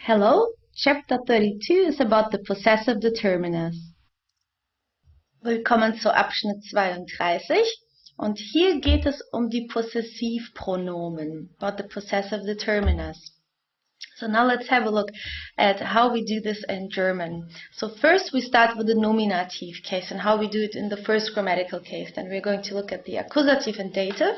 Hello, chapter 32 is about the possessive determiners. Willkommen zu Abschnitt 32 und hier geht es die Possessivpronomen, about the possessive determiners. So now let's have a look at how we do this in German. So first we start with the nominative case and how we do it in the first grammatical case. Then we're going to look at the accusative and dative.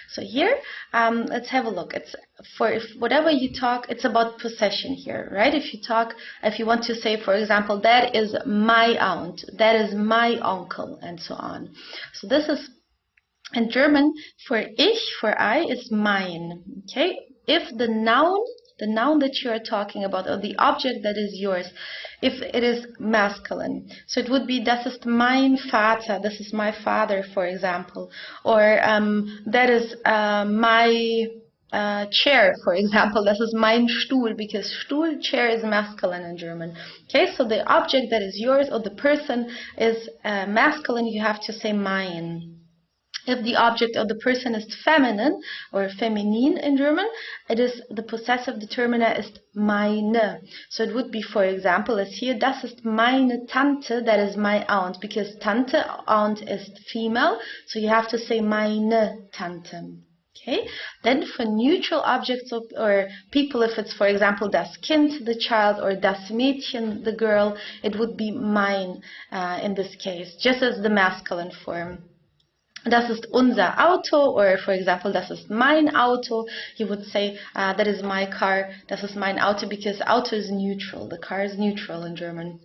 So here, let's have a look. It's if whatever you talk, it's about possession here, right? If you want to say, for example, that is my aunt, that is my uncle, and so on. So this is in German for ich, for I, is mein. Okay, if the noun that you are talking about, or the object that is yours, if it is masculine, so it would be das ist mein Vater, this is my father, for example, or that is my chair, for example, das ist mein Stuhl, because Stuhl, chair, is masculine in German. Okay, so the object that is yours or the person is masculine, you have to say mein. If the object or the person is feminine or feminin in German, it is the possessive determiner is meine. So it would be, for example, as here, das ist meine Tante, that is my aunt, because Tante, aunt is female, so you have to say meine Tante. Okay, then for neutral objects or people, if it's, for example, das Kind, the child, or das Mädchen, the girl, it would be mein in this case, just as the masculine form. Das ist unser Auto, or for example, das ist mein Auto. You would say, that is my car, das ist mein Auto, because Auto is neutral. The car is neutral in German.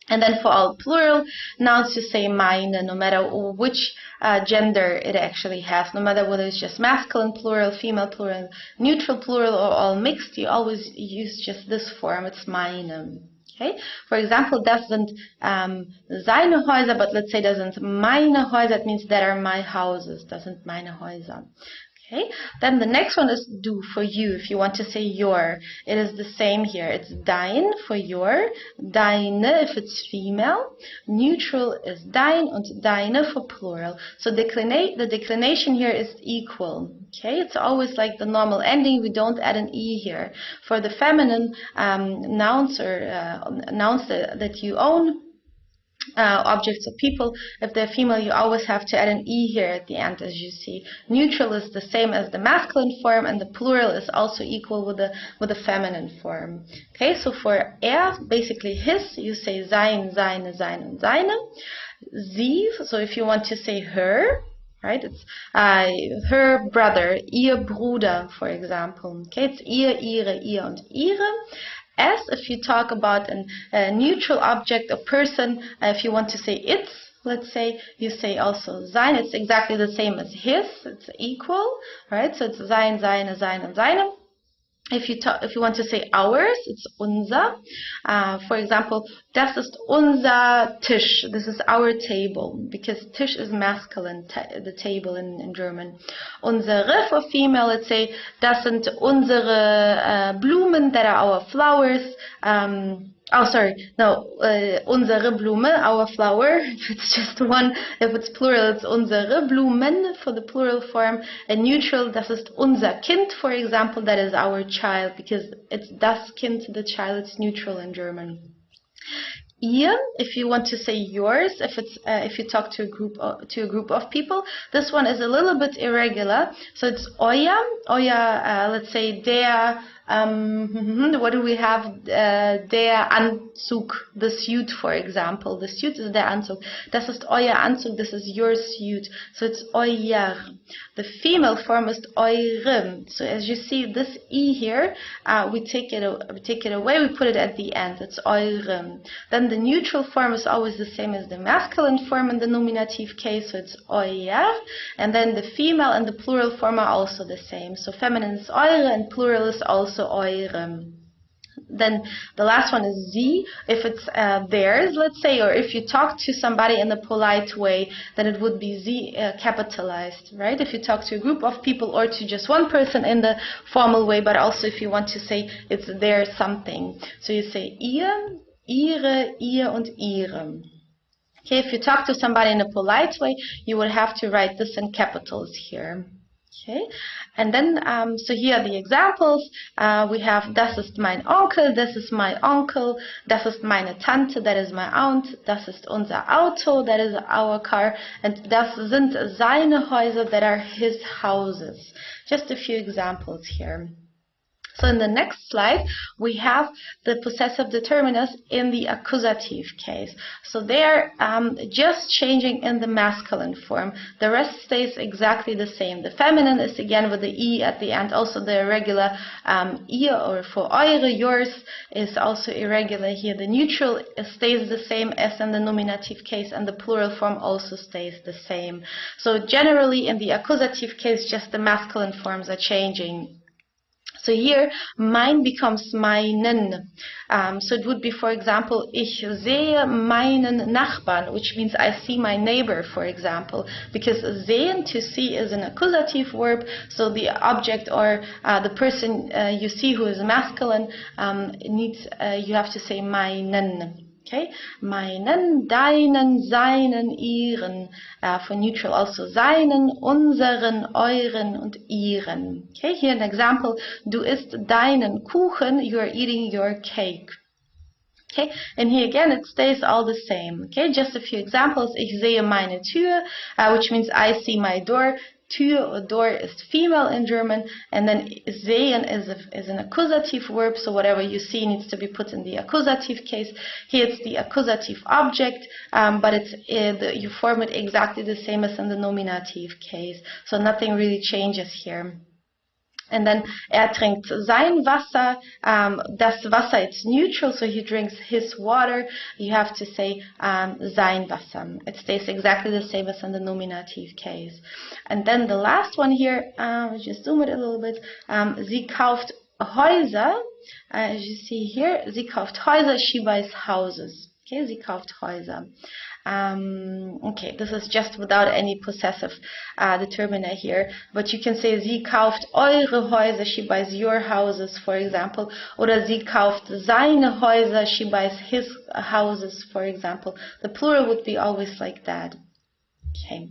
And then for all plural nouns, you say meine, no matter which gender it actually has, no matter whether it's just masculine plural, female plural, neutral plural, or all mixed, you always use just this form, it's meine. Okay, for example, das sind seine Häuser, but let's say das sind meine Häuser, that means that are my houses, das sind meine Häuser. Okay, then the next one is du, for you, if you want to say your. It is the same here. It's dein for your, deine if it's female, neutral is dein, und deine for plural. So the declination here is equal. Okay, it's always like the normal ending, we don't add an E here. For the feminine nouns or nouns that you own, objects of people, if they're female, you always have to add an E here at the end, as you see. Neutral is the same as the masculine form, and the plural is also equal with the feminine form. Okay, so for er, basically his, you say sein, seine, seinen, seine. Sie, so if you want to say her, right, it's her brother, ihr Bruder, for example. Okay, it's ihr, ihre, ihr, und ihre. As, if you talk about a neutral object, a person, if you want to say its, let's say, you say also sein. It's exactly the same as his. It's equal, right? So it's sein, seine, seine, seine. If you want to say ours, it's unser. For example, das ist unser Tisch. This is our table, because Tisch is masculine, the table in German. Unsere for female, let's say, das sind unsere Blumen, that are our flowers. Unsere Blume, our flower, if it's just one. If it's plural, it's unsere Blumen for the plural form. And neutral, das ist unser Kind, for example, that is our child, because it's das Kind, the child, it's neutral in German. Ihr, if you want to say yours, if you talk to a group of people, this one is a little bit irregular. So it's euer, let's say der. What do we have? Der Anzug, the suit, for example. The suit is der Anzug. Das ist euer Anzug. This is your suit. So it's euer. The female form is eure. So as you see, this E here, we take it away. We put it at the end. It's eure. Then the neutral form is always the same as the masculine form in the nominative case. So it's euer. And then the female and the plural form are also the same. So feminine is eure and plural is also eure. Then the last one is sie, if it's theirs, let's say, or if you talk to somebody in a polite way, then it would be sie capitalized, right? If you talk to a group of people or to just one person in the formal way, but also if you want to say it's their something. So you say ihr, ihre, ihr, und ihre. Okay, if you talk to somebody in a polite way, you would have to write this in capitals here. Okay, and then so here are the examples. We have das ist mein Onkel, this is my uncle, das ist meine Tante, that is my aunt, das ist unser Auto, that is our car, and das sind seine Häuser, that are his houses. Just a few examples here. So in the next slide, we have the possessive determinants in the accusative case. So they're just changing in the masculine form. The rest stays exactly the same. The feminine is again with the E at the end. Also the irregular ihr, or for eure, yours, is also irregular here. The neutral stays the same as in the nominative case, and the plural form also stays the same. So generally in the accusative case, just the masculine forms are changing. So here, mein becomes meinen. So it would be, for example, ich sehe meinen Nachbarn, which means I see my neighbor, for example. Because sehen, to see, is an accusative verb, so the object or the person you see who is masculine needs, you have to say meinen. Okay, meinen, deinen, seinen, ihren. For neutral also seinen, unseren, euren und ihren. Okay, here an example. Du isst deinen Kuchen, you are eating your cake. Okay, and here again it stays all the same. Okay, just a few examples. Ich sehe meine Tür, which means I see my door. Tür or door is female in German, and then sehen is an accusative verb, so whatever you see needs to be put in the accusative case. Here it's the accusative object, but you form it exactly the same as in the nominative case, so nothing really changes here. And then trinkt sein Wasser, das Wasser, it's neutral, so he drinks his water. You have to say sein Wasser. It stays exactly the same as in the nominative case. And then the last one here, just zoom it a little bit. Sie kauft Häuser. As you see here, sie kauft Häuser, she buys houses. Okay, sie kauft Häuser. Okay, this is just without any possessive determiner here, but you can say sie kauft eure Häuser, she buys your houses, for example, oder sie kauft seine Häuser, she buys his houses, for example. The plural would be always like that. Okay.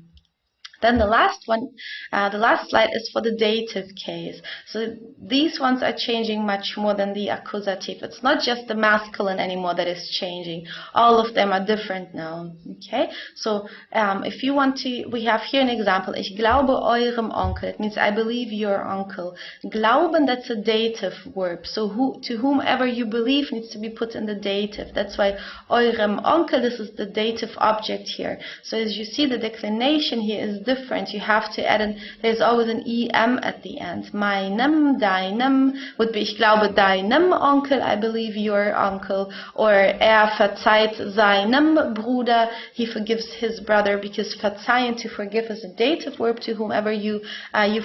Then the last one, the last slide is for the dative case. So these ones are changing much more than the accusative. It's not just the masculine anymore that is changing. All of them are different now. Okay. So if you want to, we have here an example. Ich glaube eurem Onkel. It means I believe your uncle. Glauben, that's a dative verb. So to whomever you believe needs to be put in the dative. That's why eurem Onkel, this is the dative object here. So as you see, the declination here is different. You have to add in, there's always an em at the end. Meinem, deinem would be ich glaube deinem Onkel, I believe your uncle. Or verzeiht seinem Bruder, he forgives his brother, because verzeihen, to forgive, is a dative verb. To whomever you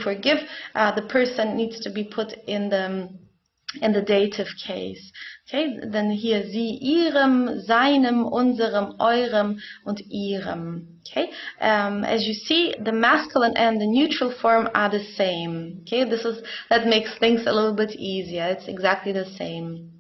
forgive, the person needs to be put in the dative case. Okay, then here sie ihrem, seinem, unserem, eurem und ihrem. Okay, as you see, the masculine and the neutral form are the same. Okay, that makes things a little bit easier. It's exactly the same.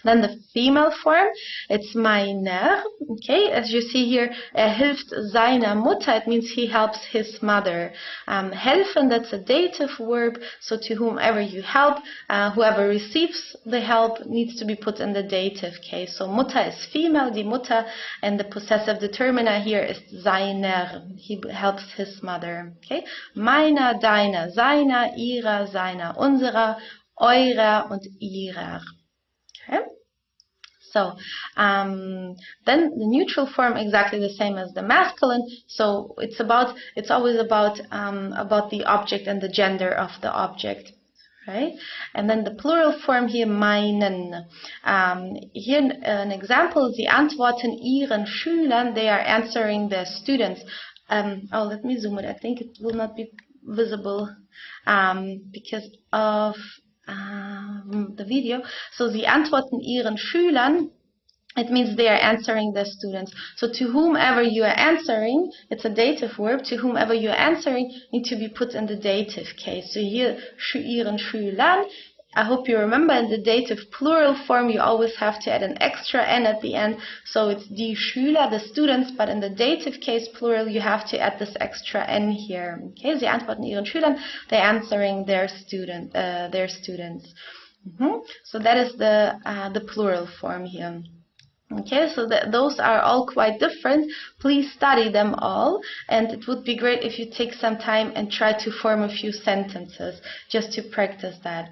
Then the female form, it's meiner. Okay, as you see here, hilft seiner Mutter. It means he helps his mother. Helfen, that's a dative verb. So to whomever you help, whoever receives the help needs to be put in the dative case. So Mutter is female, die Mutter, and the possessive determiner here is seiner. He helps his mother. Okay, meiner, deiner, seiner, ihrer, seiner, unserer, eurer und ihrer. Okay. So then the neutral form exactly the same as the masculine. So it's always about the object and the gender of the object, right? And then the plural form here, meinen. Here an example: Sie antworten ihren Schülern. They are answering their students. Oh, let me zoom it. I think it will not be visible because of the video. So sie antworten ihren Schülern, it means they are answering their students. So to whomever you are answering, it's a dative verb. To whomever you are answering need to be put in the dative case. So here ihren Schülern, I hope you remember in the dative plural form you always have to add an extra N at the end, so it's die Schüler, the students, but in the dative case plural you have to add this extra N here. Okay, sie antworten ihren Schülern, they're answering their students. So that is the plural form here. Okay, so those are all quite different. Please study them all, and it would be great if you take some time and try to form a few sentences just to practice that.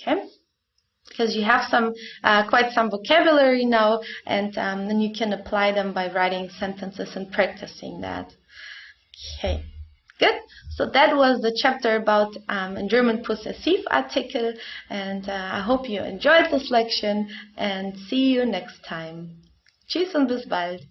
Okay, because you have quite some vocabulary now, and then you can apply them by writing sentences and practicing that. Okay, good. So that was the chapter about in German Possessivartikel, and I hope you enjoyed this lection, and see you next time. Tschüss und bis bald.